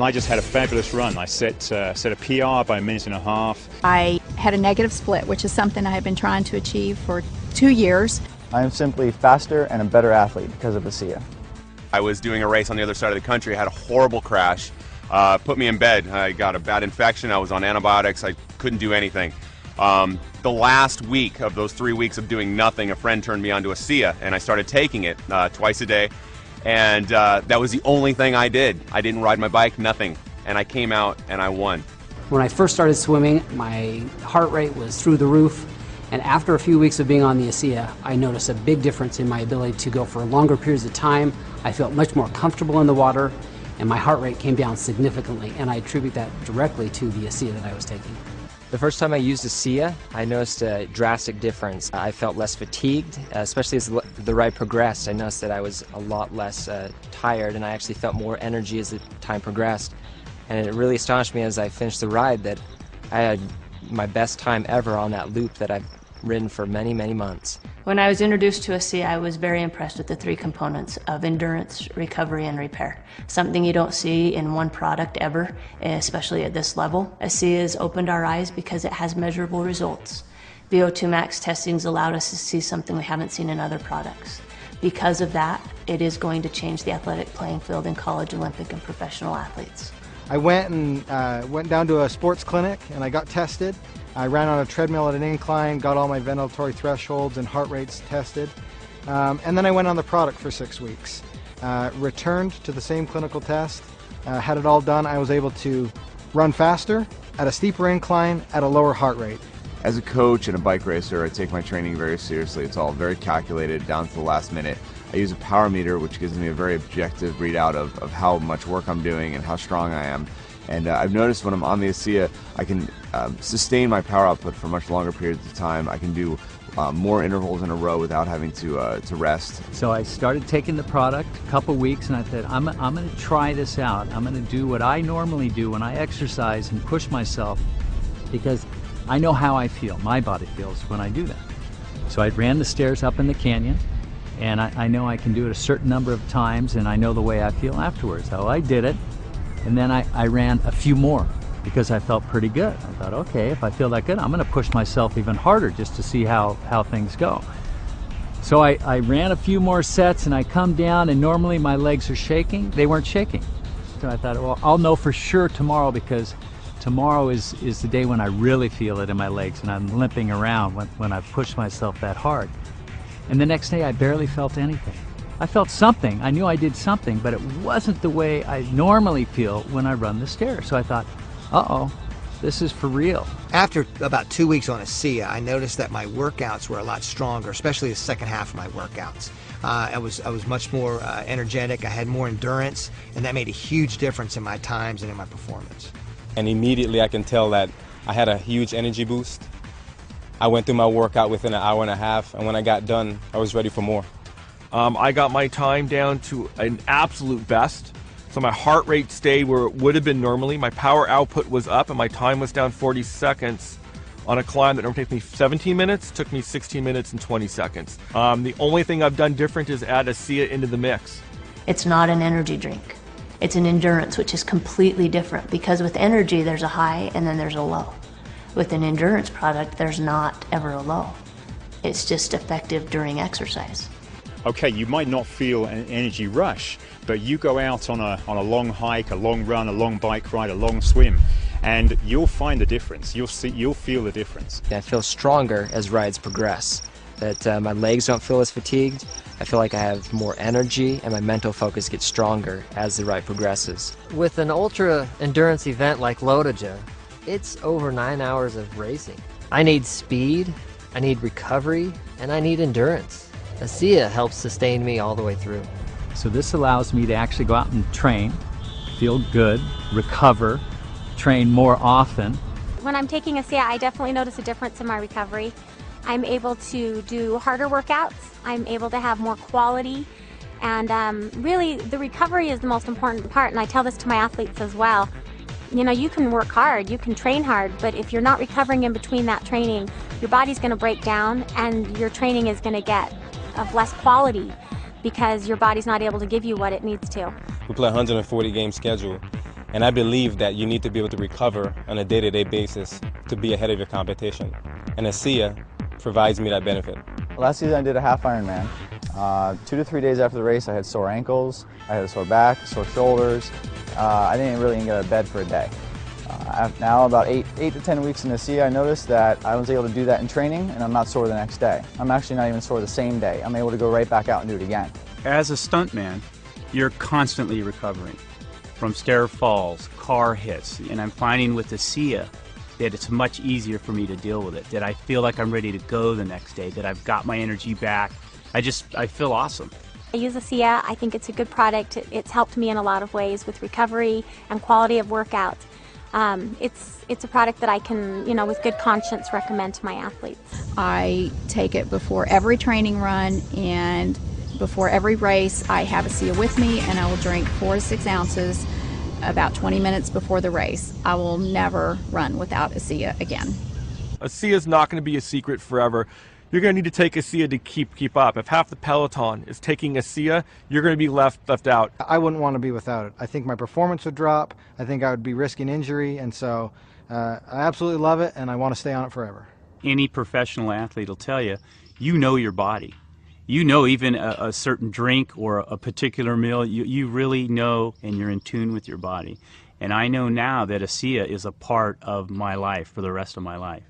and I just had a fabulous run. I set a PR by a minute and a half. I had a negative split, which is something I have been trying to achieve for 2 years. I am simply faster and a better athlete because of ASEA. I was doing a race on the other side of the country, had a horrible crash, put me in bed. I got a bad infection, I was on antibiotics, I couldn't do anything. The last week of those 3 weeks of doing nothing, a friend turned me on to ASEA, and I started taking it twice a day. And that was the only thing I did. I didn't ride my bike, nothing. And I came out and I won. When I first started swimming, my heart rate was through the roof. And after a few weeks of being on the ASEA, I noticed a big difference in my ability to go for longer periods of time. I felt much more comfortable in the water, and my heart rate came down significantly. And I attribute that directly to the ASEA that I was taking. The first time I used ASEA, I noticed a drastic difference. I felt less fatigued, especially as the ride progressed. I noticed that I was a lot less tired, and I actually felt more energy as the time progressed. And it really astonished me as I finished the ride that I had my best time ever on that loop that I've ridden for many, many months. When I was introduced to ASEA, I was very impressed with the 3 components of endurance, recovery, and repair. Something you don't see in one product ever, especially at this level. ASEA has opened our eyes because it has measurable results. VO2 max testings allowed us to see something we haven't seen in other products. Because of that, it is going to change the athletic playing field in college, Olympic, and professional athletes. I went down to a sports clinic and I got tested. I ran on a treadmill at an incline, got all my ventilatory thresholds and heart rates tested, and then I went on the product for 6 weeks. Returned to the same clinical test, had it all done. I was able to run faster, at a steeper incline, at a lower heart rate. As a coach and a bike racer, I take my training very seriously. It's all very calculated, down to the last minute. I use a power meter, which gives me a very objective readout of how much work I'm doing and how strong I am. And I've noticed when I'm on the ASEA, I can sustain my power output for much longer periods of time. I can do more intervals in a row without having to rest. So I started taking the product a couple weeks, and I said, I'm going to try this out. I'm going to do what I normally do when I exercise and push myself, because I know how I feel, my body feels when I do that. So I ran the stairs up in the canyon, and I know I can do it a certain number of times, and I know the way I feel afterwards. So I did it. And then I ran a few more because I felt pretty good. I thought, okay, if I feel that good, I'm going to push myself even harder just to see how things go. So I ran a few more sets, and I come down, and normally my legs are shaking. They weren't shaking. So I thought, well, I'll know for sure tomorrow, because tomorrow is the day when I really feel it in my legs and I'm limping around when I push myself that hard. And the next day I barely felt anything. I felt something. I knew I did something, but it wasn't the way I normally feel when I run the stairs. So I thought, uh-oh, this is for real. After about 2 weeks on ASEA, I noticed that my workouts were a lot stronger, especially the second half of my workouts. I was much more energetic, I had more endurance, and that made a huge difference in my times and in my performance. And immediately I can tell that I had a huge energy boost. I went through my workout within an hour and a half, and when I got done, I was ready for more. I got my time down to an absolute best. So my heart rate stayed where it would have been normally. My power output was up and my time was down 40 seconds on a climb that normally takes me 17 minutes, took me 16 minutes and 20 seconds. The only thing I've done different is add ASEA into the mix. It's not an energy drink. It's an endurance, which is completely different, because with energy there's a high and then there's a low. With an endurance product, there's not ever a low. It's just effective during exercise. Okay, you might not feel an energy rush, but you go out on a long hike, a long run, a long bike ride, a long swim, and you'll find the difference. You'll feel the difference. I feel stronger as rides progress. That my legs don't feel as fatigued. I feel like I have more energy, and my mental focus gets stronger as the ride progresses. With an ultra endurance event like Lotoja, it's over 9 hours of racing. I need speed, I need recovery, and I need endurance. ASEA helps sustain me all the way through. So this allows me to actually go out and train, feel good, recover, train more often. When I'm taking ASEA, I definitely notice a difference in my recovery. I'm able to do harder workouts, I'm able to have more quality, and really the recovery is the most important part, and I tell this to my athletes as well. You know, you can work hard, you can train hard, but if you're not recovering in between that training, your body's going to break down and your training is going to get of less quality because your body's not able to give you what it needs to. We play a 140 game schedule, And I believe that you need to be able to recover on a day-to-day basis to be ahead of your competition. And ASEA provides me that benefit. Last season I did a half Ironman. 2 to 3 days after the race I had sore ankles, I had a sore back, sore shoulders. I didn't really even get out of bed for a day. Now about 8 to 10 weeks in ASEA, I noticed that I was able to do that in training and I'm not sore the next day. I'm actually not even sore the same day. I'm able to go right back out and do it again. As a stuntman, you're constantly recovering from stair falls, car hits, and I'm finding with ASEA that it's much easier for me to deal with it, that I feel like I'm ready to go the next day, that I've got my energy back. I feel awesome. I use ASEA. I think it's a good product. It's helped me in a lot of ways with recovery and quality of workout. It's a product that I can, with good conscience recommend to my athletes. I take it before every training run and before every race. I have ASEA with me and I will drink 4 to 6 ounces about 20 minutes before the race. I will never run without ASEA again. ASEA is not going to be a secret forever. You're going to need to take ASEA to keep up. If half the peloton is taking ASEA, you're going to be left out. I wouldn't want to be without it. I think my performance would drop. I think I would be risking injury, and so I absolutely love it, and I want to stay on it forever. Any professional athlete will tell you, you know your body. You know even a certain drink or a particular meal, you really know and you're in tune with your body. And I know now that ASEA is a part of my life for the rest of my life.